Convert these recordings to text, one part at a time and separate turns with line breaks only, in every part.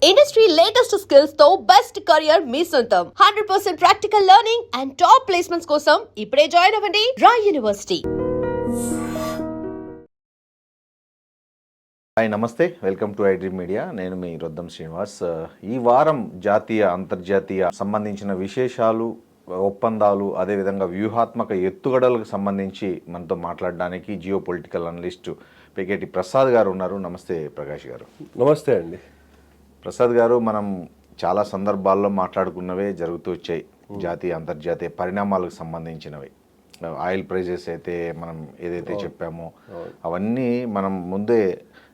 Industry latest skills తో best career మీ సొంతం 100% practical learning and top placements కోసం ఇప్పుడే జాయిన్ అవ్వండి రాయ్ యూనివర్సిటీ.
హాయ్ నమస్తే, వెల్కమ్ టు ఐడ్రీమ్ మీడియా. నేను మీ రొద్దం శ్రీనివాస్. ఈ వారం జాతీయ అంతర్జాతీయ సంబంధించిన విశేషాలు, ఒప్పందాలు, అదేవిధంగా వ్యూహాత్మక ఎత్తుగడలకు సంబంధించి మనతో మాట్లాడడానికి జియో పొలిటికల్ అనలిస్ట్ పికేటి ప్రసాద్ గారు ఉన్నారు. నమస్తే ప్రకాష్ గారు.
నమస్తే అండి.
ప్రసాద్ గారు, మనం చాలా సందర్భాల్లో మాట్లాడుకున్నవే జరుగుతూ వచ్చాయి, జాతీయ అంతర్జాతీయ పరిణామాలకు సంబంధించినవి. ఆయిల్ ప్రైజెస్ అయితే మనం ఏదైతే చెప్పామో అవన్నీ మనం ముందే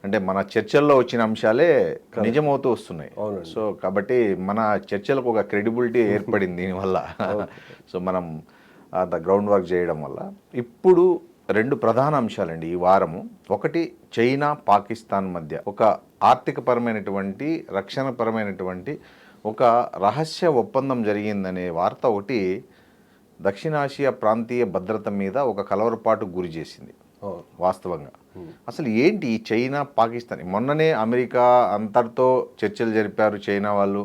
అంటే మన చర్చల్లో వచ్చిన అంశాలే నిజమవుతూ వస్తున్నాయి. సో కాబట్టి మన చర్చలకు ఒక క్రెడిబిలిటీ ఏర్పడింది దీనివల్ల. సో మనం అంత గ్రౌండ్ వర్క్ చేయడం వల్ల ఇప్పుడు రెండు ప్రధాన అంశాలండి ఈ వారము. ఒకటి, చైనా పాకిస్తాన్ మధ్య ఒక ఆర్థికపరమైనటువంటి, రక్షణపరమైనటువంటి ఒక రహస్య ఒప్పందం జరిగిందనే వార్త ఒకటి దక్షిణాసియా ప్రాంతీయ భద్రత మీద ఒక కలవరపాటు గురి చేసింది. వాస్తవంగా అసలు ఏంటి ఈ చైనా పాకిస్తాన్? మొన్ననే అమెరికా అంతటితో చర్చలు జరిపారు చైనా వాళ్ళు.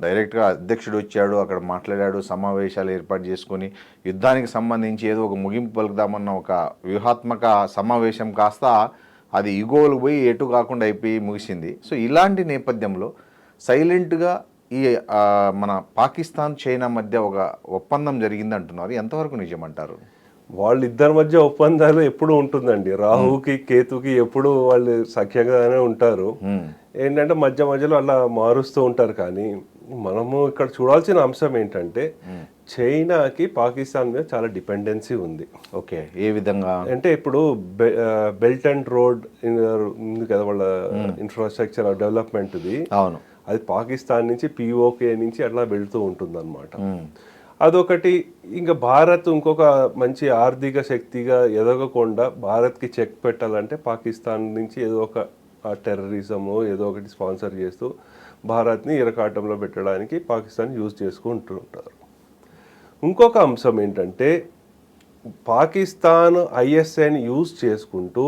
డైరెక్ట్గా అధ్యక్షుడు వచ్చాడు, అక్కడ మాట్లాడాడు, సమావేశాలు ఏర్పాటు చేసుకొని యుద్ధానికి సంబంధించి ఏదో ఒక ముగింపు పలుకుదామన్న ఒక వ్యూహాత్మక సమావేశం కాస్త అది ఇగోలు పోయి ఎటు కాకుండా అయిపోయి ముగిసింది. సో ఇలాంటి నేపథ్యంలో సైలెంట్గా ఈ మన పాకిస్తాన్ చైనా మధ్య ఒక ఒప్పందం జరిగింది అంటున్నారు. ఎంతవరకు నిజమంటారు?
వాళ్ళిద్దరి మధ్య ఒప్పందాలు ఎప్పుడు ఉంటుందండి. రాహుకి కేతుకి ఎప్పుడు వాళ్ళు సఖ్యంగానే ఉంటారు. ఏంటంటే మధ్య మధ్యలో అలా మారుస్తూ ఉంటారు. కానీ మనము ఇక్కడ చూడాల్సిన అంశం ఏంటంటే చైనాకి పాకిస్తాన్ మీద చాలా డిపెండెన్సీ ఉంది.
ఓకే, ఏ విధంగా
అంటే ఇప్పుడు బెల్ట్ అండ్ రోడ్ ఉంది కదా వాళ్ళ ఇన్ఫ్రాస్ట్రక్చర్ డెవలప్మెంట్ది.
అవును,
అది పాకిస్తాన్ నుంచి పిఓకే నుంచి అట్లా వెళ్తూ ఉంటుంది అన్నమాట. అదొకటి. ఇంకా భారత్ ఇంకొక మంచి ఆర్థిక శక్తిగా ఎదగకుండా భారత్కి చెక్ పెట్టాలంటే పాకిస్తాన్ నుంచి ఏదో ఒక టెర్రరిజము ఏదో ఒకటి స్పాన్సర్ చేస్తూ భారత్ని ఇరకాటంలో పెట్టడానికి పాకిస్తాన్ యూజ్ చేసుకుంటుంటారు. ఇంకొక అంశం ఏంటంటే పాకిస్తాన్ ఐఎస్ఐని యూజ్ చేసుకుంటూ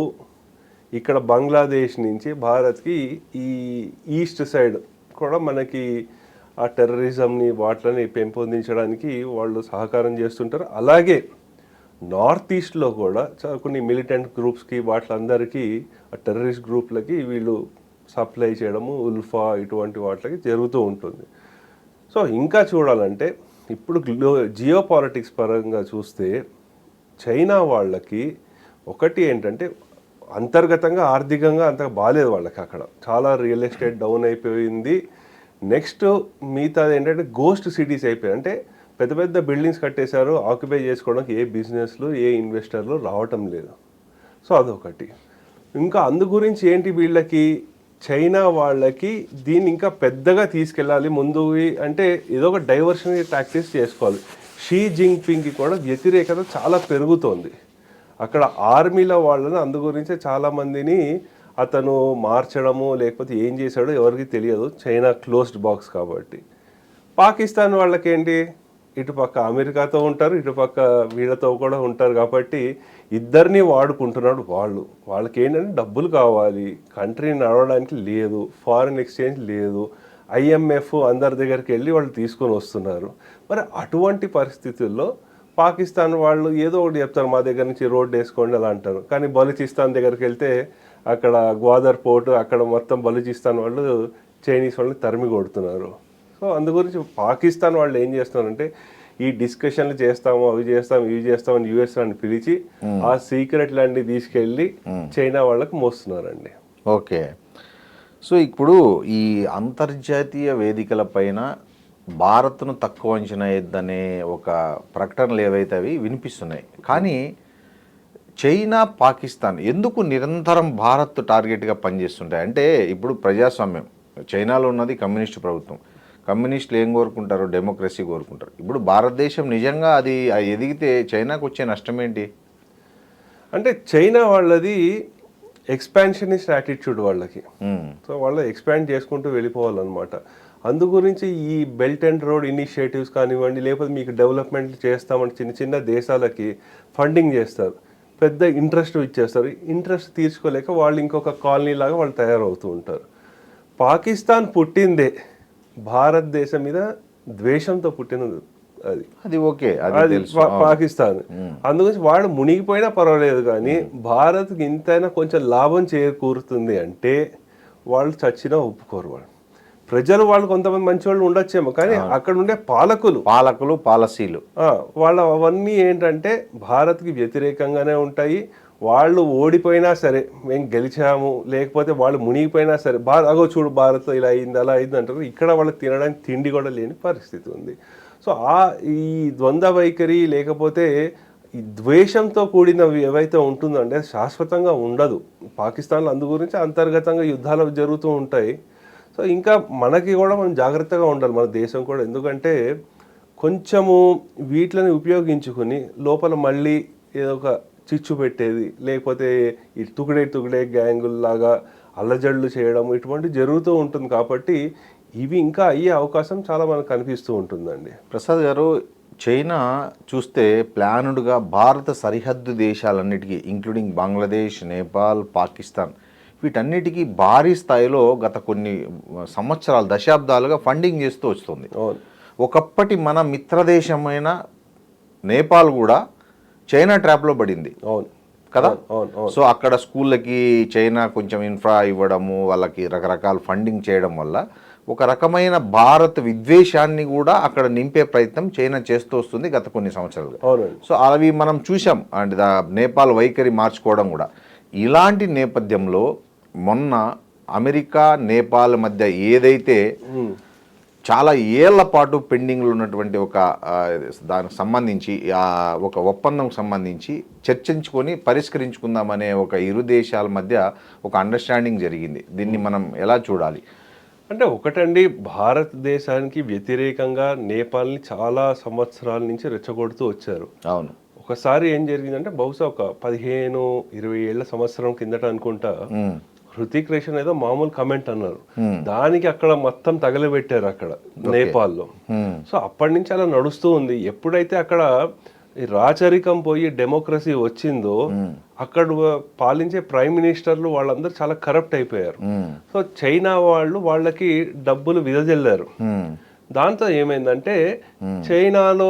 ఇక్కడ బంగ్లాదేశ్ నుంచి భారత్కి ఈ ఈస్ట్ సైడ్ కూడా మనకి ఆ టెర్రరిజంని వాటిని పెంపొందించడానికి వాళ్ళు సహకారం చేస్తుంటారు. అలాగే నార్త్ ఈస్ట్లో కూడా కొన్ని మిలిటెంట్ గ్రూప్స్కి వాటిలందరికీ ఆ టెర్రరిస్ట్ గ్రూప్లకి వీళ్ళు సప్లై చేయడము, ఉల్ఫా ఇటువంటి వాటికి జరుగుతూ ఉంటుంది. సో ఇంకా చూడాలంటే ఇప్పుడు జియో పాలిటిక్స్ పరంగా చూస్తే చైనా వాళ్ళకి ఒకటి ఏంటంటే అంతర్గతంగా ఆర్థికంగా అంత బాగాలేదు వాళ్ళకి. అక్కడ చాలా రియల్ ఎస్టేట్ డౌన్ అయిపోయింది. నెక్స్ట్ మిగతాది ఏంటంటే గోస్ట్ సిటీస్ అయిపోయాయి. అంటే పెద్ద పెద్ద బిల్డింగ్స్ కట్టేశారు, ఆక్యుపై చేసుకోవడానికి ఏ బిజినెస్లు ఏ ఇన్వెస్టర్లు రావటం లేదు. సో అదొకటి. ఇంకా అందు గురించి ఏంటి వీళ్ళకి చైనా వాళ్ళకి దీన్ని ఇంకా పెద్దగా తీసుకెళ్ళాలి ముందు. అంటే ఏదో ఒక డైవర్షన్ టాక్టిక్స్ చేసుకోవాలి. షీ జిన్పింగ్కి కూడా వ్యతిరేకత చాలా పెరుగుతోంది అక్కడ ఆర్మీలో వాళ్ళని. అందు గురించి చాలామందిని అతను మార్చడము లేకపోతే ఏం చేశాడో ఎవరికి తెలియదు. చైనా క్లోజ్డ్ బాక్స్ కాబట్టి. పాకిస్తాన్ వాళ్ళకేంటి, ఇటుపక్క అమెరికాతో ఉంటారు, ఇటుపక్క వీళ్ళతో కూడా ఉంటారు కాబట్టి ఇద్దరిని వాడుకుంటున్నాడు వాళ్ళకి ఏంటంటే డబ్బులు కావాలి, కంట్రీ నడవడానికి లేదు, ఫారిన్ ఎక్స్చేంజ్ లేదు, IMF అందరి దగ్గరికి వెళ్ళి వాళ్ళు తీసుకొని వస్తున్నారు. మరి అటువంటి పరిస్థితుల్లో పాకిస్తాన్ వాళ్ళు ఏదో ఒకటి చెప్తారు, మా దగ్గర నుంచి రోడ్డు వేసుకోండి అలా అంటారు. కానీ బలూచిస్తాన్ దగ్గరికి వెళ్తే అక్కడ గ్వాదర్ పోర్టు అక్కడ మొత్తం బలూచిస్తాన్ వాళ్ళు చైనీస్ వాళ్ళని తరిమి కొడుతున్నారు. సో అందు గురించి పాకిస్తాన్ వాళ్ళు ఏం చేస్తున్నారంటే ఈ డిస్కషన్లు చేస్తాము, అవి చేస్తాము, ఇవి చేస్తామని US అని పిలిచి ఆ సీక్రెట్లన్నీ తీసుకెళ్ళి చైనా వాళ్ళకి మోస్తున్నారండి.
ఓకే. సో ఇప్పుడు ఈ అంతర్జాతీయ వేదికల పైన భారత్ను తక్కువ అంచనా వేద్దనే ఒక ప్రకటనలు ఏవైతే అవి వినిపిస్తున్నాయి. కానీ చైనా పాకిస్తాన్ ఎందుకు నిరంతరం భారత్ టార్గెట్గా పనిచేస్తుంటాయి? అంటే ఇప్పుడు ప్రజాస్వామ్యం, చైనాలో ఉన్నది కమ్యూనిస్టు ప్రభుత్వం. కమ్యూనిస్టులు ఏం కోరుకుంటారు? డెమోక్రసీ కోరుకుంటారు. ఇప్పుడు భారతదేశం నిజంగా అది ఎదిగితే చైనాకు వచ్చే నష్టం ఏంటి?
అంటే చైనా వాళ్ళది ఎక్స్పాన్షనిస్ట్ యాటిట్యూడ్ వాళ్ళకి. సో వాళ్ళు ఎక్స్పాండ్ చేసుకుంటూ వెళ్ళిపోవాలన్నమాట. అందు గురించి ఈ బెల్ట్ అండ్ రోడ్ ఇనిషియేటివ్స్ కానివ్వండి, లేకపోతే మీకు డెవలప్మెంట్ చేస్తామని చిన్న చిన్న దేశాలకి ఫండింగ్ చేస్తారు, పెద్ద ఇంట్రెస్ట్ ఇచ్చేస్తారు. ఇంట్రెస్ట్ తీర్చుకోలేక వాళ్ళు ఇంకొక కాలనీ లాగా వాళ్ళు తయారవుతూ ఉంటారు. పాకిస్తాన్ పుట్టిందే భారతదేశం మీద ద్వేషంతో పుట్టినది.
అది ఓకే,
అది పాకిస్తాన్. అందుగురించి వాడు మునిగిపోయినా పర్వాలేదు, కానీ భారత్కి ఇంతైనా కొంచెం లాభం చేకూరుతుంది అంటే వాళ్ళు చచ్చినా ఒప్పుకోరు. ప్రజలు వాళ్ళు కొంతమంది మంచి వాళ్ళు ఉండొచ్చేమో, కానీ అక్కడ ఉండే పాలకులు పాలసీలు వాళ్ళ అవన్నీ ఏంటంటే భారత్కి వ్యతిరేకంగానే ఉంటాయి. వాళ్ళు ఓడిపోయినా సరే మేము గెలిచాము, లేకపోతే వాళ్ళు మునిగిపోయినా సరే అగో చూడు భారత్ ఇలా అయింది అలా అయింది అంటారు. ఇక్కడ వాళ్ళకి తినడానికి తిండి కూడా లేని పరిస్థితి ఉంది. సో ఈ ద్వంద్వ వైఖరి లేకపోతే ఈ ద్వేషంతో కూడినవి ఏవైతే ఉంటుందో అంటే శాశ్వతంగా ఉండదు. పాకిస్తాన్లో అందు గురించి అంతర్గతంగా యుద్ధాలు జరుగుతూ ఉంటాయి. సో ఇంకా మనకి కూడా మనం జాగ్రత్తగా ఉండాలి, మన దేశం కూడా. ఎందుకంటే కొంచెము వీటిని ఉపయోగించుకుని లోపల మళ్ళీ ఏదో ఒక చిచ్చు పెట్టేది, లేకపోతే ఈ తుగుడే గ్యాంగుల్లాగా అల్లజడులు చేయడం ఇటువంటి జరుగుతూ ఉంటుంది. కాబట్టి ఇవి ఇంకా అయ్యే అవకాశం చాలా మనకు కనిపిస్తూ ఉంటుందండి.
ప్రసాద్ గారు, చైనా చూస్తే ప్లానుడ్గా భారత సరిహద్దు దేశాలన్నిటికీ ఇంక్లూడింగ్ బంగ్లాదేశ్, నేపాల్, పాకిస్తాన్ వీటన్నిటికీ భారీ స్థాయిలో గత కొన్ని సంవత్సరాలు దశాబ్దాలుగా ఫండింగ్ చేస్తూ వస్తుంది. ఒకప్పటి మన మిత్రదేశమైన నేపాల్ కూడా చైనా ట్రాప్లో పడింది కదా. సో అక్కడ స్కూళ్ళకి చైనా కొంచెం ఇన్ఫ్రా ఇవ్వడము, వాళ్ళకి రకరకాల ఫండింగ్ చేయడం వల్ల ఒక రకమైన భారత్ విద్వేషాన్ని కూడా అక్కడ నింపే ప్రయత్నం చైనా చేస్తూ వస్తుంది గత కొన్ని సంవత్సరాలుగా. సో అవి మనం చూసాం, అంటే నేపాల్ వైఖరి మార్చుకోవడం కూడా. ఇలాంటి నేపథ్యంలో మొన్న అమెరికా నేపాల్ మధ్య ఏదైతే చాలా ఏళ్ల పాటు పెండింగ్లో ఉన్నటువంటి ఒక దానికి సంబంధించి ఒక ఒప్పందం సంబంధించి చర్చించుకొని పరిష్కరించుకుందామనే ఒక ఇరు దేశాల మధ్య ఒక అండర్స్టాండింగ్ జరిగింది. దీన్ని మనం ఎలా చూడాలి
అంటే, ఒకటండి, భారతదేశానికి వ్యతిరేకంగా నేపాల్ని చాలా సంవత్సరాల నుంచి రెచ్చగొడుతూ వచ్చారు.
అవును.
ఒకసారి ఏం జరిగిందంటే బహుశా ఒక 15-20 ఏళ్ల సంవత్సరం కిందట అనుకుంటా, హృతిక్ రోషన్ ఏదో మామూలు కమెంట్ అన్నారు, దానికి అక్కడ మొత్తం తగలబెట్టారు అక్కడ నేపాల్లో. సో అప్పటి నుంచి అలా నడుస్తూ ఉంది. ఎప్పుడైతే అక్కడ రాచరికం పోయి డెమోక్రసీ వచ్చిందో అక్కడ పాలించే ప్రైమ్ మినిస్టర్లు వాళ్ళందరూ చాలా కరప్ట్ అయిపోయారు. సో చైనా వాళ్ళకి డబ్బులు విదజల్లారు. దాంతో ఏమైందంటే చైనాలో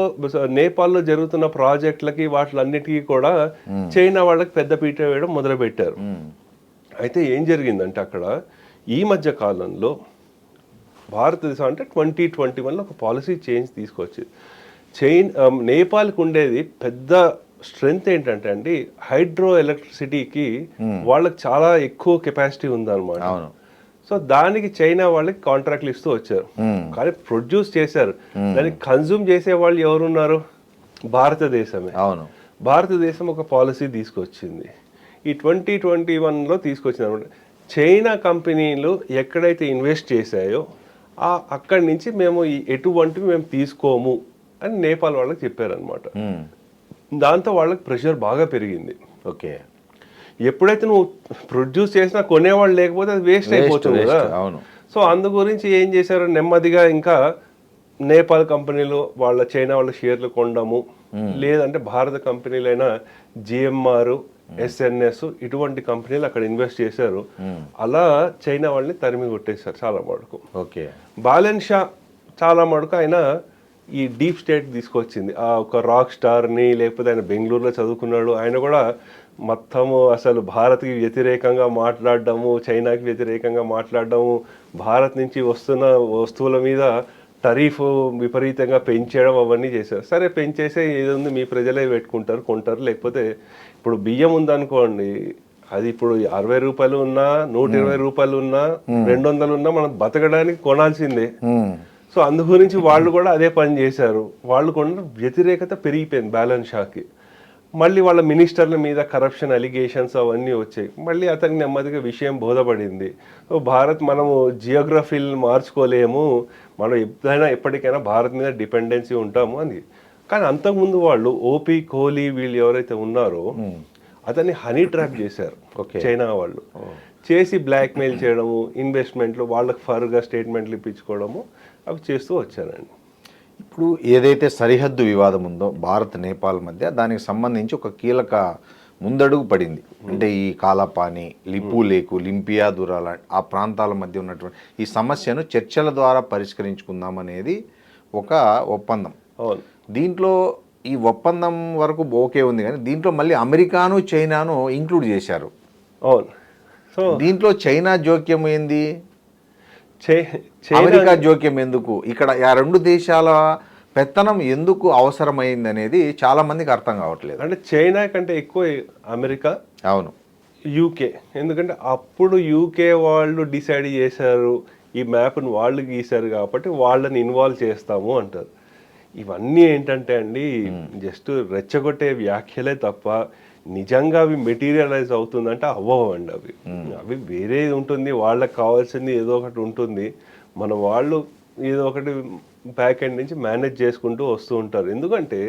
నేపాల్లో జరుగుతున్న ప్రాజెక్టులకి వాటిలన్నిటికీ కూడా చైనా వాళ్ళకి పెద్ద పీట వేయడం మొదలుపెట్టారు. అయితే ఏం జరిగిందంటే అక్కడ ఈ మధ్య కాలంలో భారతదేశం అంటే 2021లో ఒక పాలసీ చేంజ్ తీసుకొచ్చి నేపాల్కి ఉండేది పెద్ద స్ట్రెంగ్త్ ఏంటంటే అండి, హైడ్రో ఎలక్ట్రిసిటీకి వాళ్ళకి చాలా ఎక్కువ కెపాసిటీ ఉందన్నమాట. సో దానికి చైనా వాళ్ళకి కాంట్రాక్ట్లు ఇస్తూ వచ్చారు, కానీ ప్రొడ్యూస్ చేశారు. దాన్ని కన్జ్యూమ్ చేసే వాళ్ళు ఎవరున్నారు? భారతదేశమే.
అవును.
భారతదేశం ఒక పాలసీ తీసుకొచ్చింది, ఈ 2021లో తీసుకొచ్చింది అనమాట. చైనా కంపెనీలు ఎక్కడైతే ఇన్వెస్ట్ చేశాయో అక్కడి నుంచి మేము ఎటువంటివి మేము తీసుకోము అని నేపాల్ వాళ్ళకి చెప్పారనమాట. దాంతో వాళ్ళకి ప్రెషర్ బాగా పెరిగింది.
ఓకే.
ఎప్పుడైతే నువ్వు ప్రొడ్యూస్ చేసినా కొనేవాళ్ళు లేకపోతే అది వేస్ట్ అయిపోతుంది కదా. సో అందు గురించి ఏం చేశారు, నెమ్మదిగా ఇంకా నేపాల్ కంపెనీలు చైనా వాళ్ళ షేర్లు కొనడము, లేదంటే భారత కంపెనీలైన జిఎంఆర్, ఎస్ఎన్ఎస్ ఇటువంటి కంపెనీలు అక్కడ ఇన్వెస్ట్ చేశారు. అలా చైనా వాళ్ళని తరిమి కొట్టేశారు చాలా మటుకు.
ఓకే.
బాలెన్ షా చాలా మటుకు ఆయన ఈ డీప్ స్టేట్ తీసుకొచ్చింది. ఒక రాక్ స్టార్ని, లేకపోతే ఆయన బెంగళూరులో చదువుకున్నాడు, ఆయన కూడా మొత్తము అసలు భారత్కి వ్యతిరేకంగా మాట్లాడడము, చైనాకి వ్యతిరేకంగా మాట్లాడడము, భారత్ నుంచి వస్తున్న వస్తువుల మీద టరీఫ్ విపరీతంగా పెంచడం అవన్నీ చేశారు. సరే పెంచేసే ఏది మీ ప్రజలే పెట్టుకుంటారు, కొంటారు. లేకపోతే ఇప్పుడు బియ్యం ఉందనుకోండి, అది ఇప్పుడు 60 రూపాయలు ఉన్నా, 120 రూపాయలు ఉన్నా, 200 ఉన్నా మనం బతకడానికి కొనాల్సిందే. సో అందు గురించి వాళ్ళు కూడా అదే పని చేశారు. వాళ్ళు కొన్న వ్యతిరేకత పెరిగిపోయింది బ్యాలెన్స్ షాకి. మళ్ళీ వాళ్ళ మినిస్టర్ల మీద కరప్షన్ అలిగేషన్స్ అవన్నీ వచ్చాయి. మళ్ళీ అతనికి నెమ్మదిగా విషయం బోధపడింది. సో భారత్ మనము జియోగ్రఫీని మార్చుకోలేము, మనం ఎప్పటికైనా భారత్ మీద డిపెండెన్సీ ఉంటాము అని. కానీ అంతకుముందు వాళ్ళు ఓపీ కోహ్లీ వీళ్ళు ఎవరైతే ఉన్నారో అతన్ని హనీ ట్రాప్ చేశారు చైనా వాళ్ళు. చేసి బ్లాక్మెయిల్ చేయడము, ఇన్వెస్ట్మెంట్లు వాళ్ళకి ఫర్గా స్టేట్మెంట్లు ఇప్పించుకోవడము అవి చేస్తూ వచ్చారండి.
ఇప్పుడు ఏదైతే సరిహద్దు వివాదం ఉందో భారత్ నేపాల్ మధ్య, దానికి సంబంధించి ఒక కీలక ముందడుగు పడింది. అంటే ఈ కాలాపాని, లిపు లేకు, లింపియా దూరాల ఆ ప్రాంతాల మధ్య ఉన్నటువంటి ఈ సమస్యను చర్చల ద్వారా పరిష్కరించుకుందాం అనేది ఒక ఒప్పందం.
అవును.
దీంట్లో ఈ ఒప్పందం వరకు ఓకే ఉంది, కానీ దీంట్లో మళ్ళీ అమెరికాను చైనాను ఇంక్లూడ్ చేశారు.
అవును. సో
దీంట్లో చైనా జోక్యం ఏంది,
చైనా
అమెరికా జోక్యం ఎందుకు, ఇక్కడ ఆ రెండు దేశాల పెత్తనం ఎందుకు అవసరమైంది అనేది చాలా మందికి అర్థం కావట్లేదు.
అంటే చైనా కంటే ఎక్కువ అమెరికా,
అవును,
యూకే. ఎందుకంటే అప్పుడు యూకే వాళ్ళు డిసైడ్ చేశారు, ఈ మ్యాప్ను వాళ్ళు గీశారు కాబట్టి వాళ్ళని ఇన్వాల్వ్ చేస్తాము అంటారు. ఇవన్నీ ఏంటంటే అండి జస్ట్ రెచ్చగొట్టే వ్యాఖ్యలే తప్ప నిజంగా అవి మెటీరియలైజ్ అవుతుందంటే అవ్వవండి. అవి వేరేది ఉంటుంది, వాళ్ళకి కావాల్సింది ఏదో ఒకటి ఉంటుంది, మన వాళ్ళు ఏదో ఒకటి బ్యాక్ ఎండ్ నుంచి మేనేజ్ చేసుకుంటూ వస్తూ ఉంటారు. ఎందుకంటే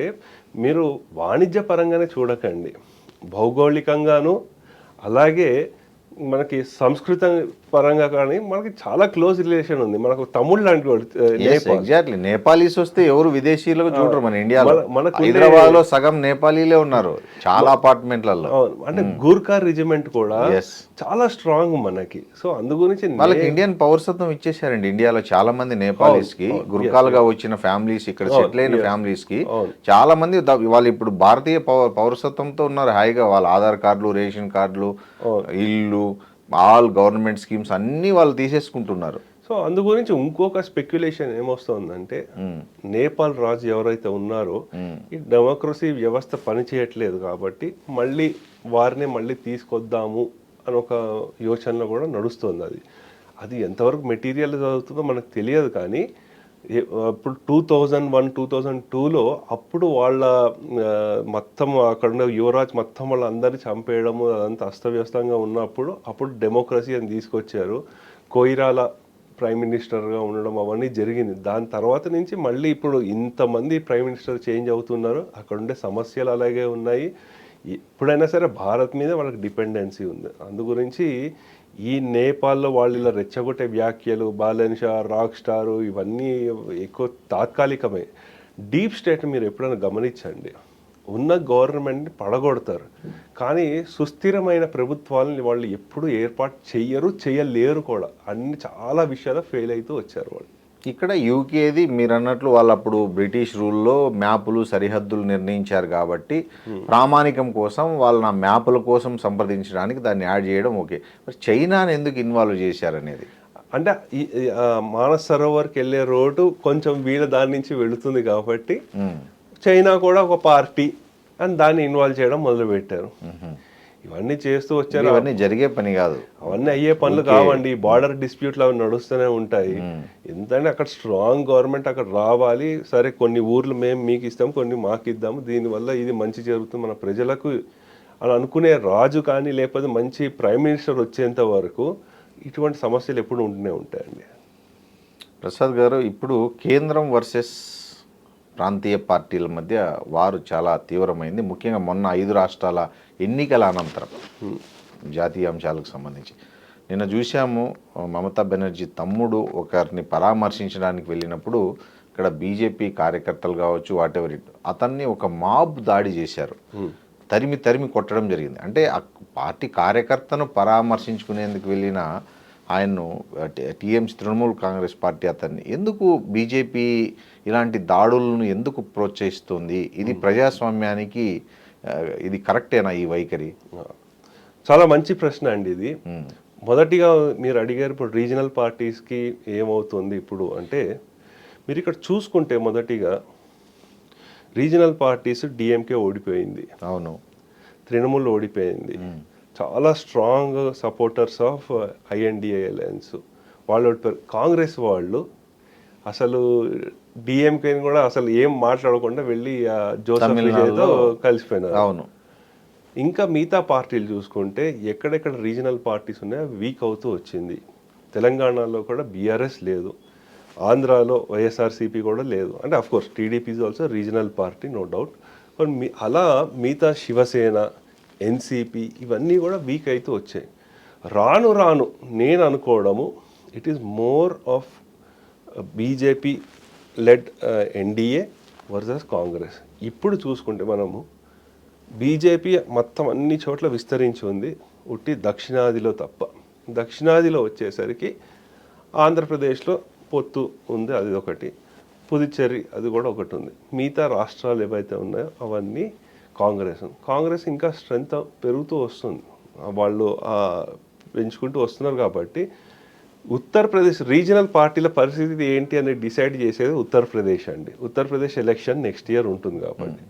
మీరు వాణిజ్య పరంగానే చూడకండి, భౌగోళికంగాను అలాగే మనకి సంస్కృత పరంగా కానీ మనకి చాలా క్లోజ్ రిలేషన్ ఉంది. మనకు తమిళ్ లాంటి వాడు
ఎగ్జాక్ట్లీ. నేపాలీస్ వస్తే ఎవరు విదేశీయులకు చూడరు మన ఇండియాలో.
మనకు
హైదరాబాద్ లో సగం నేపాలీలే ఉన్నారు చాలా అపార్ట్మెంట్లలో.
అంటే గూర్ఖా రెజిమెంట్ కూడా చాలా స్ట్రాంగ్ మనకి. సో అందు గురించి
వాళ్ళకి ఇండియన్ పౌరసత్వం ఇచ్చేసారండి. ఇండియాలో చాలా మంది నేపాలీస్ కి, గుర్ఖాలుగా వచ్చిన ఫ్యామిలీస్, ఇక్కడ సెటిల్ అయిన ఫ్యామిలీస్ కి చాలా మంది వాళ్ళు ఇప్పుడు భారతీయ పౌరసత్వంతో ఉన్నారు హాయిగా. వాళ్ళ ఆధార్ కార్డులు, రేషన్ కార్డులు, ఇల్లు, ఆల్ గవర్నమెంట్ స్కీమ్స్ అన్ని వాళ్ళు తీసేసుకుంటున్నారు.
సో అందు గురించి ఇంకొక స్పెక్యులేషన్ ఏమొస్తుందంటే నేపాల్ రాజు ఎవరైతే ఉన్నారో ఈ డెమోక్రసీ వ్యవస్థ పనిచేయట్లేదు కాబట్టి వారిని మళ్ళీ తీసుకొద్దాము అని ఒక యోచనలో కూడా నడుస్తుంది. అది ఎంతవరకు మెటీరియల్ అవుతుందో మనకు తెలియదు, కానీ ఇప్పుడు 2001, 2002లో అప్పుడు వాళ్ళ మొత్తం అక్కడ ఉన్న యువరాజ్ మొత్తం వాళ్ళందరినీ చంపేయడము అదంతా అస్తవ్యస్తంగా ఉన్నప్పుడు అప్పుడు డెమోక్రసీ అని తీసుకొచ్చారు. కొయిరాలా ప్రైమ్ మినిస్టర్గా ఉండడం అవన్నీ జరిగింది. దాని తర్వాత నుంచి మళ్ళీ ఇప్పుడు ఇంతమంది ప్రైమ్ మినిస్టర్ చేంజ్ అవుతున్నారు, అక్కడ ఉండే సమస్యలు అలాగే ఉన్నాయి. ఎప్పుడైనా సరే భారత్ మీద వాళ్ళకి డిపెండెన్సీ ఉంది. అందు గురించి ఈ నేపాల్లో వాళ్ళు ఇలా రెచ్చగొట్టే వ్యాఖ్యలు, బాలన్ షా, రాక్ స్టారు ఇవన్నీ ఎక్కువ తాత్కాలికమే. డీప్ స్టేట్ మీరు ఎప్పుడైనా గమనించండి, ఉన్న గవర్నమెంట్ని పడగొడతారు, కానీ సుస్థిరమైన ప్రభుత్వాలని వాళ్ళు ఎప్పుడు ఏర్పాటు చేయలేరు కూడా. చాలా విషయాలు ఫెయిల్ అవుతూ వచ్చారు వాళ్ళు.
ఇక్కడ యూకేది మీరు అన్నట్లు వాళ్ళు అప్పుడు బ్రిటిష్ రూల్లో మ్యాపులు, సరిహద్దులు నిర్ణయించారు కాబట్టి ప్రామాణికం కోసం వాళ్ళు నా మ్యాపుల కోసం సంప్రదించడానికి దాన్ని యాడ్ చేయడం ఓకే. మరి చైనాని ఎందుకు ఇన్వాల్వ్ చేశారనేది,
అంటే మానస్ సరోవర్కి వెళ్ళే రోడ్డు కొంచెం వీళ్ళ దాని నుంచి వెళుతుంది కాబట్టి చైనా కూడా ఒక పార్టీ అని దాన్ని ఇన్వాల్వ్ చేయడం మొదలుపెట్టారు. ఇవన్నీ చేస్తూ వచ్చారు.
అవన్నీ జరిగే పని కాదు,
అవన్నీ అయ్యే పనులు కావండి. బార్డర్ డిస్ప్యూట్లు అవి నడుస్తూనే ఉంటాయి. ఎందుకంటే అక్కడ స్ట్రాంగ్ గవర్నమెంట్ అక్కడ రావాలి. సరే కొన్ని ఊర్లు మేము మీకు ఇస్తాం, కొన్ని మాకు ఇద్దాము, దీనివల్ల ఇది మంచి జరుగుతుంది మన ప్రజలకు అని అనుకునే రాజు కానీ లేకపోతే మంచి ప్రైమ్ మినిస్టర్ వచ్చేంత వరకు ఇటువంటి సమస్యలు ఎప్పుడు ఉంటూనే ఉంటాయండి.
ప్రసాద్ గారు, ఇప్పుడు కేంద్రం వర్సెస్ ప్రాంతీయ పార్టీల మధ్య వారు చాలా తీవ్రమైంది. ముఖ్యంగా మొన్న 5 రాష్ట్రాల ఎన్నికల అనంతరం జాతీయ అంశాలకు సంబంధించి నిన్న చూసాము. మమతా బెనర్జీ తమ్ముడు ఒకరిని పరామర్శించడానికి వెళ్ళినప్పుడు ఇక్కడ బీజేపీ కార్యకర్తలు కావచ్చు, వాటెవర్ అతన్ని ఒక మాబ్ దాడి చేశారు, తరిమి కొట్టడం జరిగింది. అంటే ఆ పార్టీ కార్యకర్తను పరామర్శించుకునేందుకు వెళ్ళిన ఆయన్ను టీఎంసీ, తృణమూల్ కాంగ్రెస్ పార్టీ అతన్ని ఎందుకు బీజేపీ ఇలాంటి దాడులను ఎందుకు ప్రోత్సహిస్తుంది? ఇది ప్రజాస్వామ్యానికి ఇది కరెక్టేనా ఈ వైఖరి?
చాలా మంచి ప్రశ్న అండి ఇది. మొదటిగా మీరు అడిగారు ఇప్పుడు రీజనల్ పార్టీస్కి ఏమవుతుంది ఇప్పుడు అంటే, మీరు ఇక్కడ చూసుకుంటే మొదటిగా రీజనల్ పార్టీస్ డిఎంకే ఓడిపోయింది,
అవును,
తృణమూల్ ఓడిపోయింది, చాలా స్ట్రాంగ్ సపోర్టర్స్ ఆఫ్ ఐఎన్డిఏ అలయన్స్ వాళ్ళు ఓడిపోయారు. కాంగ్రెస్ వాళ్ళు అసలు డిఎంకేని కూడా అసలు ఏం మాట్లాడకుండా వెళ్ళి జోసెఫ్ విజయ్తో కలిసిపోయినారు.
అవును.
ఇంకా మిగతా పార్టీలు చూసుకుంటే ఎక్కడెక్కడ రీజనల్ పార్టీస్ ఉన్నాయో వీక్ అవుతూ వచ్చింది. తెలంగాణలో కూడా బీఆర్ఎస్ లేదు, ఆంధ్రాలో వైఎస్ఆర్సీపీ కూడా లేదు. అంటే of course TDP is also regional party, no doubt. But అలా మిగతా శివసేన, ఎన్సీపీ ఇవన్నీ కూడా వీక్ అవుతూ వచ్చాయి. రాను నేను అనుకోవడము it is more of BJP led NDA versus Congress. ఇప్పుడు చూసుకుంటే మనము బీజేపీ మొత్తం అన్ని చోట్ల విస్తరించి ఉంది, ఉట్టి దక్షిణాదిలో తప్ప. దక్షిణాదిలో వచ్చేసరికి ఆంధ్రప్రదేశ్లో పొత్తు ఉంది, అది ఒకటి. పుదుచ్చేరి అది కూడా ఒకటి ఉంది. మిగతా రాష్ట్రాలు ఏవైతే ఉన్నాయో అవన్నీ కాంగ్రెస్ ఇంకా స్ట్రెంత్ పెరుగుతూ వస్తుంది, వాళ్ళు పెంచుకుంటూ వస్తున్నారు. కాబట్టి ఉత్తరప్రదేశ్ రీజనల్ పార్టీల పరిస్థితి ఏంటి అని డిసైడ్ చేసేది ఉత్తరప్రదేశ్ అండి. ఉత్తరప్రదేశ్ ఎలక్షన్ నెక్స్ట్ ఇయర్ ఉంటుంది కాబట్టి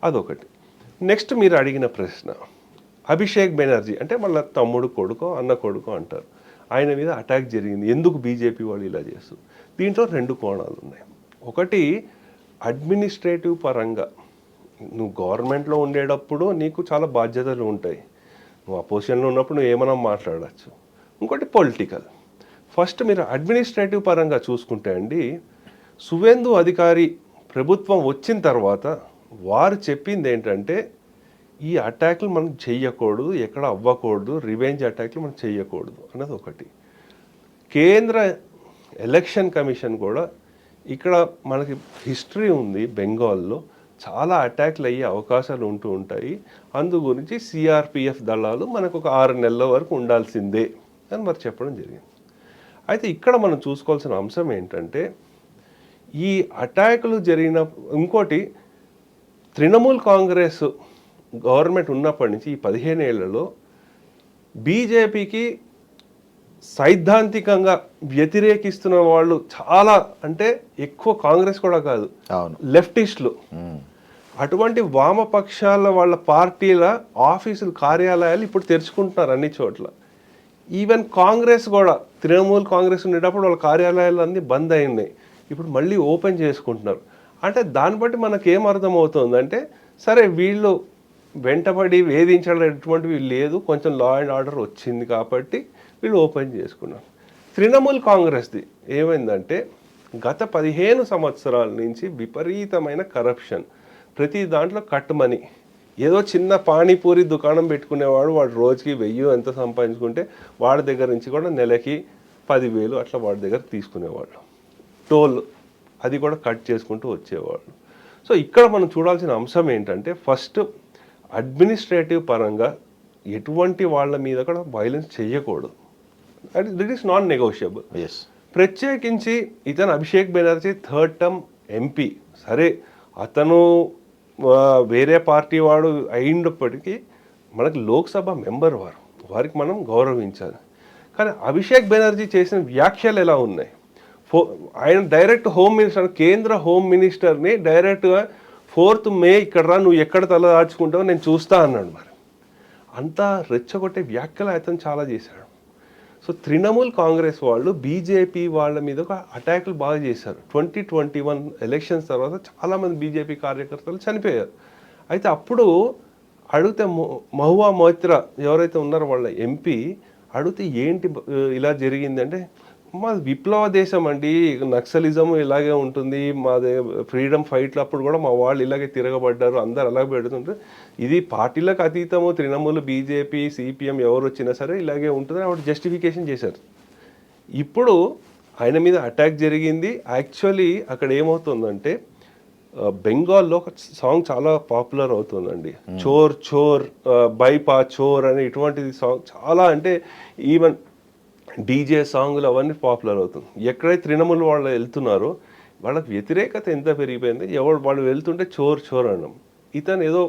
అదొకటి. నెక్స్ట్ మీరు అడిగిన ప్రశ్న, అభిషేక్ బెనర్జీ అంటే వాళ్ళ తమ్ముడు కొడుకో అన్న కొడుకో అంటారు, ఆయన మీద అటాక్ జరిగింది. ఎందుకు బీజేపీ వాళ్ళు ఇలా చేస్తారు? దీంట్లో 2 కోణాలు ఉన్నాయి. ఒకటి, అడ్మినిస్ట్రేటివ్ పరంగా నువ్వు గవర్నమెంట్లో ఉండేటప్పుడు నీకు చాలా బాధ్యతలు ఉంటాయి, నువ్వు అపోజిషన్లో ఉన్నప్పుడు నువ్వు ఏమైనా మాట్లాడచ్చు. ఇంకోటి పొలిటికల్. ఫస్ట్ మీరు అడ్మినిస్ట్రేటివ్ పరంగా చూసుకుంటే అండి, సువేందు అధికారి ప్రభుత్వం వచ్చిన తర్వాత వారు చెప్పింది ఏంటంటే ఈ అటాక్లు మనం చెయ్యకూడదు, ఎక్కడ అవ్వకూడదు, రివెంజ్ అటాక్లు మనం చెయ్యకూడదు అన్నది ఒకటి. కేంద్ర ఎలక్షన్ కమిషన్ కూడా ఇక్కడ మనకి హిస్టరీ ఉంది, బెంగాల్లో చాలా అటాక్లు అయ్యే అవకాశాలు ఉంటూ ఉంటాయి, అందు గురించి సిఆర్పిఎఫ్ దళాలు మనకు ఒక 6 నెలల వరకు ఉండాల్సిందే అని మరి చెప్పడం జరిగింది. అయితే ఇక్కడ మనం చూసుకోవాల్సిన అంశం ఏంటంటే ఈ అటాకులు జరిగిన ఇంకోటి, తృణమూల్ కాంగ్రెస్ గవర్నమెంట్ ఉన్నప్పటి నుంచి ఈ 15 ఏళ్లలో బీజేపీకి సైద్ధాంతికంగా వ్యతిరేకిస్తున్న వాళ్ళు చాలా, అంటే ఎక్కువ కాంగ్రెస్ కూడా కాదు, లెఫ్టిస్టులు. అటువంటి వామపక్షాల వాళ్ళ పార్టీల ఆఫీసులు కార్యాలయాలు ఇప్పుడు తెరుచుకుంటున్నారు అన్ని చోట్ల. ఈవెన్ కాంగ్రెస్ కూడా, తృణమూల్ కాంగ్రెస్ ఉండేటప్పుడు వాళ్ళ కార్యాలయాలు అన్నీ బంద్ అయినాయి, ఇప్పుడు మళ్ళీ ఓపెన్ చేసుకుంటున్నారు. అంటే దాన్ని బట్టి మనకు ఏం అర్థమవుతుందంటే, సరే వీళ్ళు వెంటబడి వేధించడం ఎటువంటివి లేదు, కొంచెం లా అండ్ ఆర్డర్ వచ్చింది కాబట్టి వీళ్ళు ఓపెన్ చేసుకున్నారు. తృణమూల్ కాంగ్రెస్ది ఏమైందంటే గత 15 సంవత్సరాల నుంచి విపరీతమైన కరప్షన్, ప్రతి దాంట్లో కట్టుమని. ఏదో చిన్న పానీపూరి దుకాణం పెట్టుకునేవాడు, వాడు రోజుకి 1000 ఎంత సంపాదించుకుంటే వాడి దగ్గర నుంచి కూడా నెలకి 10,000 అట్లా వాడి దగ్గర తీసుకునేవాళ్ళు. టోల్ అది కూడా కట్ చేసుకుంటూ వచ్చేవాళ్ళు. సో ఇక్కడ మనం చూడాల్సిన అంశం ఏంటంటే, ఫస్ట్ అడ్మినిస్ట్రేటివ్ పరంగా ఎటువంటి వాళ్ళ మీద కూడా వైలెన్స్ చేయకూడదు, దిట్ ఈస్ నాన్ నెగోషియబుల్. ప్రత్యేకించి ఇతను Abhishek Banerjee 3rd term MP, సరే అతను వేరే పార్టీ వాడు అయినప్పటికీ మనకు లోక్సభ మెంబర్ వారికి మనం గౌరవించాలి. కానీ అభిషేక్ బెనర్జీ చేసిన వ్యాఖ్యలు ఎలా ఉన్నాయి? ఆయన డైరెక్ట్ హోమ్ మినిస్టర్, కేంద్ర హోమ్ మినిస్టర్ని డైరెక్ట్గా 4th మే ఇక్కడ రా, నువ్వు ఎక్కడ తల దాచుకుంటావో నేను చూస్తా అన్నాడు. మరి అంతా రెచ్చగొట్టే వ్యాఖ్యలు అతను చాలా చేశాడు. సో తృణమూల్ కాంగ్రెస్ వాళ్ళు బీజేపీ వాళ్ళ మీద ఒక అటాకులు బాగా చేశారు. 2021 ఎలక్షన్స్ తర్వాత చాలామంది బీజేపీ కార్యకర్తలు చనిపోయారు. అయితే అప్పుడు అడిగితే మహువా మొయిత్రా ఎవరైతే ఉన్నారో వాళ్ళ ఎంపీ అడిగితే ఏంటి ఇలా జరిగిందంటే, మాది విప్లవ దేశం అండి, నక్సలిజం ఇలాగే ఉంటుంది, మాది ఫ్రీడమ్ ఫైట్లు అప్పుడు కూడా మా వాళ్ళు ఇలాగే తిరగబడ్డారు, అందరు అలాగే పెడుతుంటారు, ఇది పార్టీలకు అతీతము, తృణమూల్ బీజేపీ సిపిఎం ఎవరు వచ్చినా సరే ఇలాగే ఉంటుందని ఆవిడ జస్టిఫికేషన్ చేశారు. ఇప్పుడు ఆయన మీద అటాక్ జరిగింది. యాక్చువల్లీ అక్కడ ఏమవుతుందంటే, బెంగాల్లో ఒక సాంగ్ చాలా పాపులర్ అవుతుందండి, చోర్ చోర్ బైపా చోర్ అని, ఇటువంటిది సాంగ్ చాలా, అంటే ఈవెన్ డీజే సాంగ్లు అవన్నీ పాపులర్ అవుతుంది. ఎక్కడైతే తృణమూల్ వాళ్ళు వెళ్తున్నారో వాళ్ళకి వ్యతిరేకత ఎంత పెరిగిపోయింది, ఎవరు వాళ్ళు వెళ్తుంటే చోర్ చోర్ అన్నాం, ఇతను ఏదో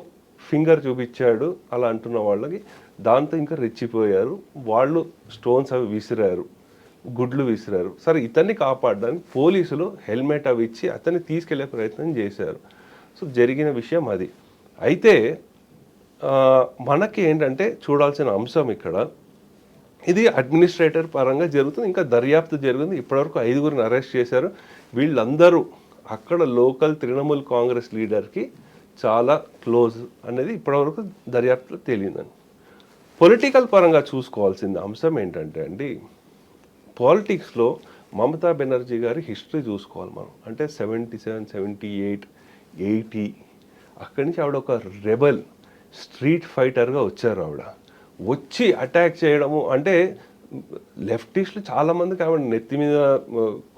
ఫింగర్ చూపించాడు అలా అంటున్న వాళ్ళకి, దాంతో ఇంకా రెచ్చిపోయారు వాళ్ళు, స్టోన్స్ అవి విసిరారు, గుడ్లు విసిరారు. సరే ఇతన్ని కాపాడడానికి పోలీసులు హెల్మెట్ అవి ఇచ్చి అతన్ని తీసుకెళ్లే ప్రయత్నం చేశారు. సో జరిగిన విషయం అది. అయితే మనకి ఏంటంటే చూడాల్సిన అంశం ఇక్కడ, ఇది అడ్మినిస్ట్రేటర్ పరంగా జరుగుతుంది, ఇంకా దర్యాప్తు జరిగింది. ఇప్పటివరకు 5గురిని అరెస్ట్ చేశారు. వీళ్ళందరూ అక్కడ లోకల్ తృణమూల్ కాంగ్రెస్ లీడర్కి చాలా క్లోజ్ అనేది ఇప్పటివరకు దర్యాప్తులో తేలిందని. పొలిటికల్ పరంగా చూసుకోవాల్సిన అంశం ఏంటంటే అండి, పాలిటిక్స్లో మమతా బెనర్జీ గారి హిస్టరీ చూసుకోవాలి మనం. అంటే 77, 78, 80 అక్కడి నుంచి ఆవిడ ఒక రెబల్ స్ట్రీట్ ఫైటర్గా వచ్చారు. ఆవిడ వచ్చి అటాక్ చేయడము, అంటే లెఫ్టిస్టులు చాలామందికి ఆవిడ నెత్తి మీద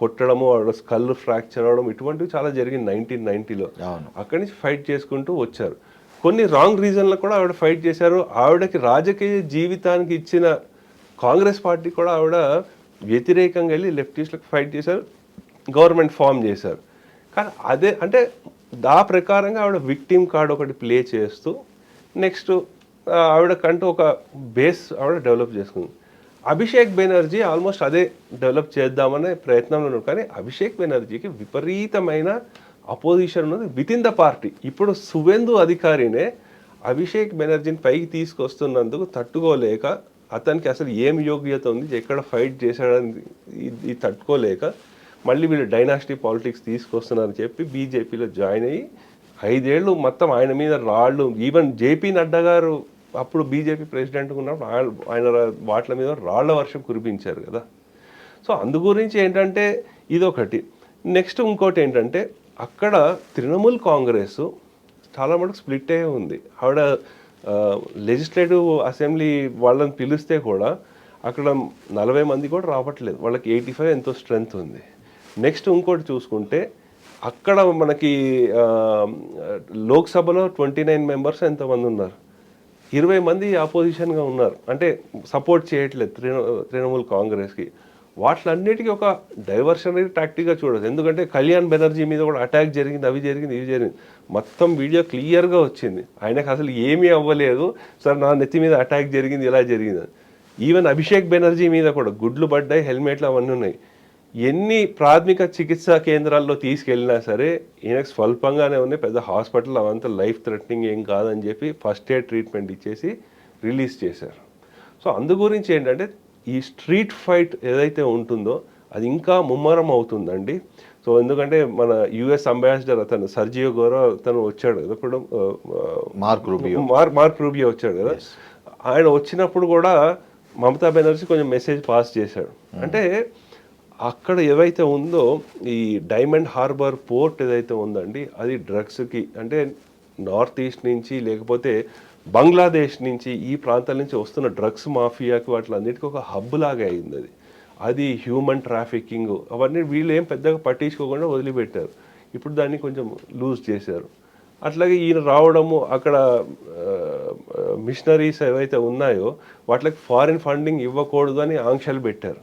కొట్టడము, ఆవిడ స్కల్ ఫ్రాక్చర్ అవడం, ఇటువంటివి చాలా జరిగింది 1990లో. అక్కడి నుంచి ఫైట్ చేసుకుంటూ వచ్చారు. కొన్ని రాంగ్ రీజన్లకు కూడా ఆవిడ ఫైట్ చేశారు. ఆవిడకి రాజకీయ జీవితానికి ఇచ్చిన కాంగ్రెస్ పార్టీ కూడా ఆవిడ వ్యతిరేకంగా వెళ్ళి లెఫ్టిస్ట్లకు ఫైట్ చేశారు, గవర్నమెంట్ ఫామ్ చేశారు. కానీ అదే అంటే ఆ ప్రకారంగా ఆవిడ విక్టిమ్ కార్డ్ ఒకటి ప్లే చేస్తూ నెక్స్ట్ ఆవిడకంటూ ఒక బేస్ ఆవిడ డెవలప్ చేసుకుంది. అభిషేక్ బెనర్జీ ఆల్మోస్ట్ అదే డెవలప్ చేద్దామనే ప్రయత్నంలో ఉన్నాడు. కానీ అభిషేక్ బెనర్జీకి విపరీతమైన అపోజిషన్ ఉన్నది విత్ ఇన్ ద పార్టీ. ఇప్పుడు సువేందు అధికారినే అభిషేక్ బెనర్జీని పైకి తీసుకొస్తున్నందుకు తట్టుకోలేక, అతనికి అసలు ఏం యోగ్యత ఉంది, ఎక్కడ ఫైట్ చేశాడని ఇది తట్టుకోలేక మళ్ళీ వీళ్ళు డైనాసిటీ పాలిటిక్స్ తీసుకొస్తున్నారని చెప్పి బీజేపీలో జాయిన్ అయ్యి 5 ఏళ్ళు మొత్తం ఆయన మీద రాళ్ళు, ఈవెన్ జేపీ నడ్డా గారు అప్పుడు బీజేపీ ప్రెసిడెంట్గా ఉన్నప్పుడు ఆయన వాటిల మీద రాళ్ల వర్షం కురిపించారు కదా. సో అందు గురించి ఏంటంటే ఇదొకటి. నెక్స్ట్ ఇంకోటి ఏంటంటే అక్కడ తృణమూల్ కాంగ్రెస్ చాలా మటుకు స్ప్లిట్ అయ్యే ఉంది. ఆవిడ లెజిస్లేటివ్ అసెంబ్లీ వాళ్ళని పిలిస్తే కూడా అక్కడ 40 మంది కూడా రావట్లేదు, వాళ్ళకి 85 ఎంతో స్ట్రెంగ్త్ ఉంది. నెక్స్ట్ ఇంకోటి చూసుకుంటే అక్కడ మనకి లోక్సభలో 29 మెంబర్స్ ఎంతమంది ఉన్నారు, 20 మంది ఆపోజిషన్గా ఉన్నారు, అంటే సపోర్ట్ చేయట్లేదు తృణమూల్ కాంగ్రెస్కి. వాటిలన్నిటికీ ఒక డైవర్షనరీ టాక్టిక్గా చూడదు. ఎందుకంటే కళ్యాణ్ బెనర్జీ మీద కూడా అటాక్ జరిగింది, అవి జరిగింది, ఇవి జరిగింది, మొత్తం వీడియో క్లియర్గా వచ్చింది. ఆయనకు అసలు ఏమీ అవ్వలేదు, సార్ నా నెత్తి మీద అటాక్ జరిగింది, ఇలా జరిగింది. ఈవెన్ అభిషేక్ బెనర్జీ మీద కూడా గుడ్లు పడ్డాయి, హెల్మెట్లు అవన్నీ ఉన్నాయి. ఎన్ని ప్రాథమిక చికిత్సా కేంద్రాల్లో తీసుకెళ్ళినా సరే ఈయనకు స్వల్పంగానే ఉన్నాయి, పెద్ద హాస్పిటల్ అవంతా లైఫ్ థ్రెటనింగ్ ఏం కాదని చెప్పి ఫస్ట్ ఎయిడ్ ట్రీట్మెంట్ ఇచ్చేసి రిలీజ్ చేశారు. సో అందు గురించి ఏంటంటే ఈ స్ట్రీట్ ఫైట్ ఏదైతే ఉంటుందో అది ఇంకా ముమ్మరం అవుతుందండి. సో ఎందుకంటే మన యుఎస్ అంబాసిడర్ అతను సర్జియో గోరో అతను వచ్చాడు కదా, ఇప్పుడు మార్క్ రూబియో వచ్చాడు కదా, ఆయన వచ్చినప్పుడు కూడా మమతా బెనర్జీ కొంచెం మెసేజ్ పాస్ చేశాడు. అంటే అక్కడ ఏవైతే ఉందో ఈ డైమండ్ హార్బర్ పోర్ట్ ఏదైతే ఉందండి అది డ్రగ్స్కి, అంటే నార్త్ ఈస్ట్ నుంచి లేకపోతే బంగ్లాదేశ్ నుంచి ఈ ప్రాంతాల నుంచి వస్తున్న డ్రగ్స్ మాఫియాకి వాటిలన్నిటికీ ఒక హబ్ లాగా అయింది. అది హ్యూమన్ ట్రాఫికింగ్ అవన్నీ వీళ్ళు ఏం పెద్దగా పట్టించుకోకుండా వదిలిపెట్టారు. ఇప్పుడు దాన్ని కొంచెం లూజ్ చేశారు. అట్లాగే ఈయన రావడము, అక్కడ మిషనరీస్ ఏవైతే ఉన్నాయో వాటికి ఫారిన్ ఫండింగ్ ఇవ్వకూడదు అని ఆంక్షలు పెట్టారు.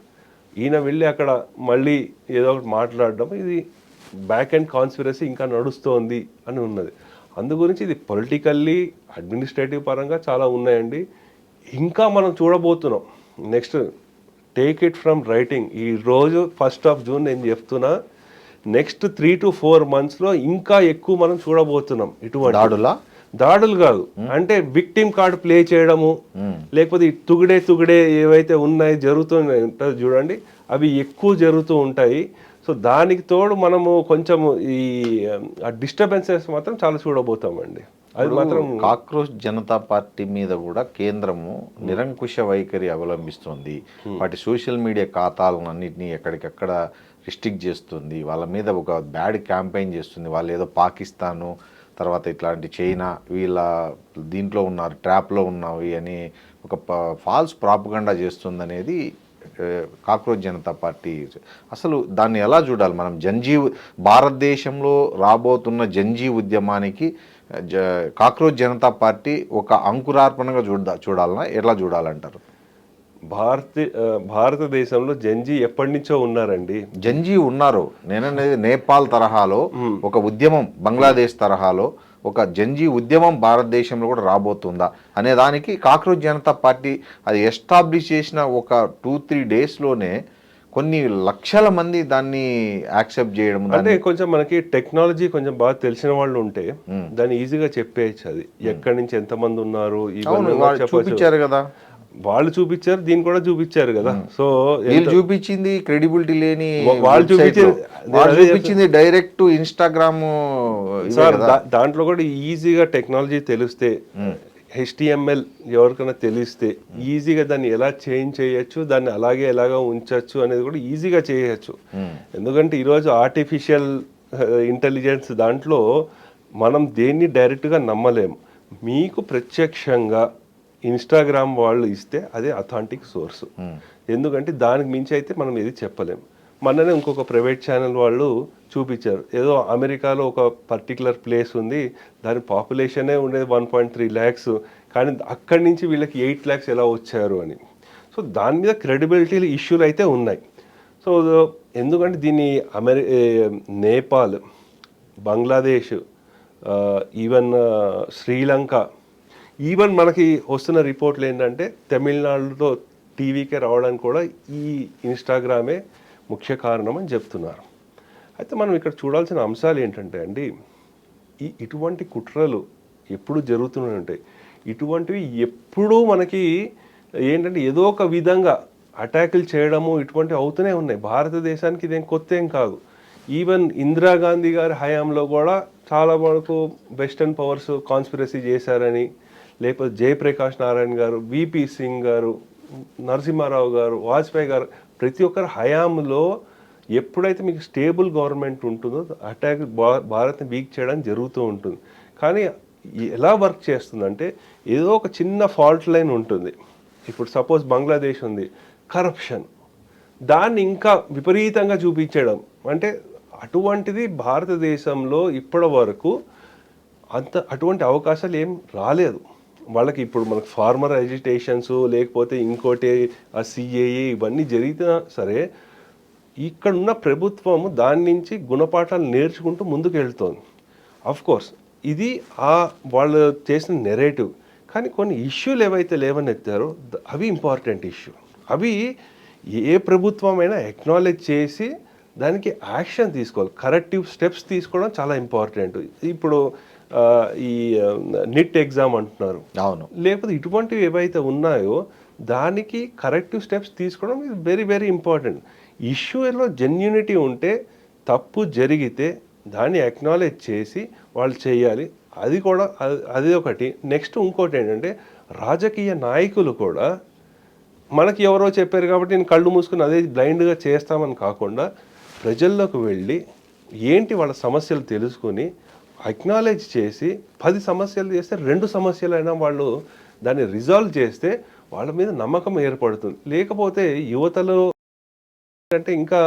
ఈయన వెళ్ళి అక్కడ మళ్ళీ ఏదో ఒకటి మాట్లాడడం, ఇది బ్యాక్ అండ్ కాన్స్పిరసీ ఇంకా నడుస్తోంది అని ఉన్నది. అందు గురించి ఇది పొలిటికల్లీ అడ్మినిస్ట్రేటివ్ పరంగా చాలా ఉన్నాయండి. ఇంకా మనం చూడబోతున్నాం. Next take it from writing, ఈ రోజు 1 జూన్ నేను చెప్తున్నా, నెక్స్ట్ 3 to 4 monthsలో ఇంకా ఎక్కువ మనం చూడబోతున్నాం. ఇటువంటి దాడులు కాదు, అంటే విక్టిమ్ కార్డ్ ప్లే చేయడము, లేకపోతే ఈ తుగిడే ఏవైతే ఉన్నాయి జరుగుతున్నాయి చూడండి, అవి ఎక్కువ జరుగుతూ ఉంటాయి. సో దానికి తోడు మనము కొంచెం ఈ డిస్టర్బెన్సెస్ మాత్రం చాలా చూడబోతామండి. అది మాత్రం
కాక్రోచ్ జనతా పార్టీ మీద కూడా కేంద్రము నిరంకుశ వైఖరి అవలంబిస్తుంది. వాటి సోషల్ మీడియా ఖాతాలన్నింటినీ ఎక్కడికక్కడ రిస్ట్రిక్ట్ చేస్తుంది, వాళ్ళ మీద ఒక బ్యాడ్ క్యాంపెయిన్ చేస్తుంది. వాళ్ళు ఏదో పాకిస్తాను తర్వాత ఇట్లాంటి చైనా వీళ్ళ దీంట్లో ఉన్నారు, ట్రాప్లో ఉన్నవి అని ఒక ఫాల్స్ ప్రాపగండా చేస్తుందనేది కాక్రోచ్ జనతా పార్టీ. అసలు దాన్ని ఎలా చూడాలి మనం? భారతదేశంలో రాబోతున్న జంజీ ఉద్యమానికి కాక్రోచ్ జనతా పార్టీ ఒక అంకురార్పణగా చూడాలన్నా ఎట్లా చూడాలంటారు?
భారతదేశంలో జంజీ ఎప్పటి నుంచో ఉన్నారండి.
జంజీ ఉన్నారు. నేననేది నేపాల్ తరహాలో ఒక ఉద్యమం, బంగ్లాదేశ్ తరహాలో ఒక జంజీ ఉద్యమం భారతదేశంలో కూడా రాబోతుందా అనే దానికి కాక్రోచ్ జనతా పార్టీ అది ఎస్టాబ్లిష్ చేసిన ఒక 2-3 డేస్లోనే కొన్ని లక్షల మంది దాన్ని యాక్సెప్ట్ చేయడం.
అంటే కొంచెం మనకి టెక్నాలజీ కొంచెం బాగా తెలిసిన వాళ్ళు ఉంటే దాన్ని ఈజీగా చెప్పేయచ్చు. అది ఎక్కడి నుంచి ఎంతమంది ఉన్నారు
చూపించారు కదా,
వాళ్ళు చూపించారు, దీన్ని కూడా చూపించారు కదా. సో
వీళ్ళు చూపించింది క్రెడిబిలిటీ లేని, వాళ్ళు చూపించింది డైరెక్ట్ ఇన్స్టాగ్రామ్.
దాంట్లో కూడా ఈజీగా టెక్నాలజీ తెలిస్తే, HTML ఎవరికైనా తెలిస్తే ఈజీగా దాన్ని ఎలా చేంజ్ చేయొచ్చు, దాన్ని అలాగే ఎలాగా ఉంచచ్చు అనేది కూడా ఈజీగా చేయొచ్చు. ఎందుకంటే ఈరోజు ఆర్టిఫిషియల్ ఇంటెలిజెన్స్ దాంట్లో మనం దేన్ని డైరెక్ట్గా నమ్మలేము. మీకు ప్రత్యక్షంగా ఇన్స్టాగ్రామ్ వాళ్ళు ఇస్తే అదే అథాంటిక్ సోర్స్. ఎందుకంటే దానికి మించి అయితే మనం ఏది చెప్పలేము. మొన్ననే ఇంకొక ప్రైవేట్ ఛానల్ వాళ్ళు చూపించారు, ఏదో అమెరికాలో ఒక పర్టికులర్ ప్లేస్ ఉంది, దాని పాపులేషనే ఉండేది 1.3 lakhs, కానీ అక్కడి నుంచి వీళ్ళకి 8 lakhs ఎలా వచ్చారు అని. సో దాని మీద క్రెడిబిలిటీ ఇష్యూలు అయితే ఉన్నాయి. సో ఎందుకంటే దీన్ని నేపాల్, బంగ్లాదేశ్, ఈవెన్ శ్రీలంక, ఈవెన్ మనకి వస్తున్న రిపోర్ట్లు ఏంటంటే తమిళనాడులో టీవీకే రావడానికి కూడా ఈ ఇన్స్టాగ్రామే ముఖ్య కారణం అని చెప్తున్నారు. అయితే మనం ఇక్కడ చూడాల్సిన అంశాలు ఏంటంటే అండి, ఇటువంటి కుట్రలు ఎప్పుడు జరుగుతూనే ఉంటాయి. ఇటువంటివి ఎప్పుడూ మనకి ఏంటంటే ఏదో ఒక విధంగా అటాకులు చేయడము ఇటువంటివి అవుతూనే ఉన్నాయి. భారతదేశానికి ఇదేం కొత్త ఏం కాదు. ఈవెన్ ఇందిరాగాంధీ గారి హయాంలో కూడా చాలా వరకు వెస్టర్న్ పవర్స్ కాన్స్పిరసీ చేశారని, లేకపోతే జయప్రకాష్ నారాయణ గారు, విపి సింగ్ గారు, నరసింహారావు గారు, వాజ్పేయి గారు, ప్రతి ఒక్కరి హయాంలో ఎప్పుడైతే మీకు స్టేబుల్ గవర్నమెంట్ ఉంటుందో అటాక్ భారత్ని వీక్ చేయడానికి జరుగుతూ ఉంటుంది. కానీ ఎలా వర్క్ చేస్తుందంటే ఏదో ఒక చిన్న ఫాల్ట్ లైన్ ఉంటుంది. ఇప్పుడు సపోజ్ బంగ్లాదేశ్ ఉంది, కరప్షన్, దాన్ని ఇంకా విపరీతంగా చూపించడం. అంటే అటువంటిది భారతదేశంలో ఇప్పటి వరకు అటువంటి అవకాశాలు ఏం రాలేదు వాళ్ళకి. ఇప్పుడు మనకు ఫార్మర్ ఎజిటేషన్స్ లేకపోతే ఇంకోటి ఆ సిఏఏ ఇవన్నీ జరిగినా సరే ఇక్కడున్న ప్రభుత్వము దాని నుంచి గుణపాఠాలు నేర్చుకుంటూ ముందుకు వెళ్తోంది. కోర్స్ ఇది వాళ్ళు చేసిన నెరేటివ్. కానీ కొన్ని ఇష్యూలు ఏవైతే లేవనెత్తారో అవి ఇంపార్టెంట్ ఇష్యూ. అవి ఏ ప్రభుత్వమైనా ఎక్నాలెడ్జ్ చేసి దానికి యాక్షన్ తీసుకోవాలి, కరెక్టివ్ స్టెప్స్ తీసుకోవడం చాలా ఇంపార్టెంట్. ఇప్పుడు ఈ నిట్ ఎగ్జామ్ అంటున్నారు,
అవును,
లేకపోతే ఇటువంటివి ఏవైతే ఉన్నాయో దానికి కరెక్టివ్ స్టెప్స్ తీసుకోవడం ఇస్ వెరీ వెరీ ఇంపార్టెంట్. ఇష్యూలో జెన్యూనిటీ ఉంటే తప్పు జరిగితే దాన్ని అక్నాలెడ్జ్ చేసి వాళ్ళు చేయాలి. అది కూడా అది ఒకటి. నెక్స్ట్ ఇంకోటి ఏంటంటే రాజకీయ నాయకులు కూడా మనకి ఎవరో చెప్పారు కాబట్టి నేను కళ్ళు మూసుకుని అదే బ్లైండ్గా చేస్తామని కాకుండా ప్రజల్లోకి వెళ్ళి ఏంటి వాళ్ళ సమస్యలు తెలుసుకొని అక్నాలెడ్జ్ చేసి 10 సమస్యలు చేస్తే 2 సమస్యలైనా వాళ్ళు దాన్ని రిజాల్వ్ చేస్తే వాళ్ళ మీద నమ్మకం ఏర్పడుతుంది. లేకపోతే యువతలో అంటే ఇంకా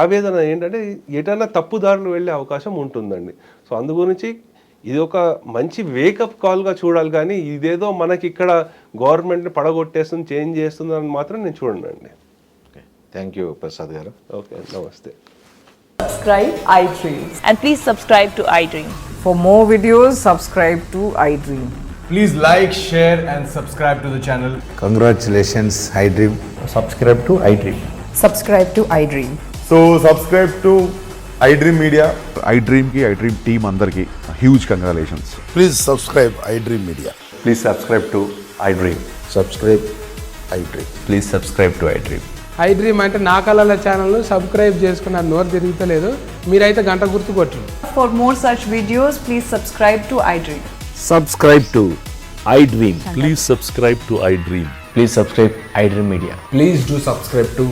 ఆవేదన ఏంటంటే ఎటన్నా తప్పుదారులు వెళ్ళే అవకాశం ఉంటుందండి. సో అందు గురించి ఇది ఒక మంచి వేకప్ కాల్గా చూడాలి, కానీ ఇదేదో మనకి ఇక్కడ గవర్నమెంట్ని పడగొట్టేస్తుంది, చేంజ్ చేస్తుంది అని మాత్రం నేను చూడండి.
థ్యాంక్ యూ ప్రసాద్ గారు.
ఓకే, నమస్తే.
Subscribe iDream.
And please subscribe to iDream.
For more videos, subscribe to iDream.
Please like, share and subscribe to the channel.
Congratulations, iDream.
Subscribe to iDream.
Subscribe to iDream.
So subscribe to iDream Media.
iDream team అందరికి huge congratulations.
Please subscribe iDream Media.
Please subscribe to iDream.
Subscribe iDream.
Please subscribe to iDream.
iDream అంటే నా కళల ఛానల్ను subscribe చేసుకున్న నోరు తిరుగుతలేదు, మీరైతే గంట గుర్తు కొట్టండి.
For more such videos, please subscribe to iDream.
Subscribe to iDream. Please subscribe to iDream.
Please subscribe iDream Media. Please do subscribe to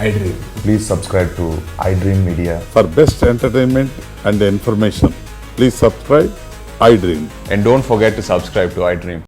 iDream.
Please subscribe to iDream Media.
For best entertainment and information, please subscribe iDream.
And don't forget to subscribe to iDream.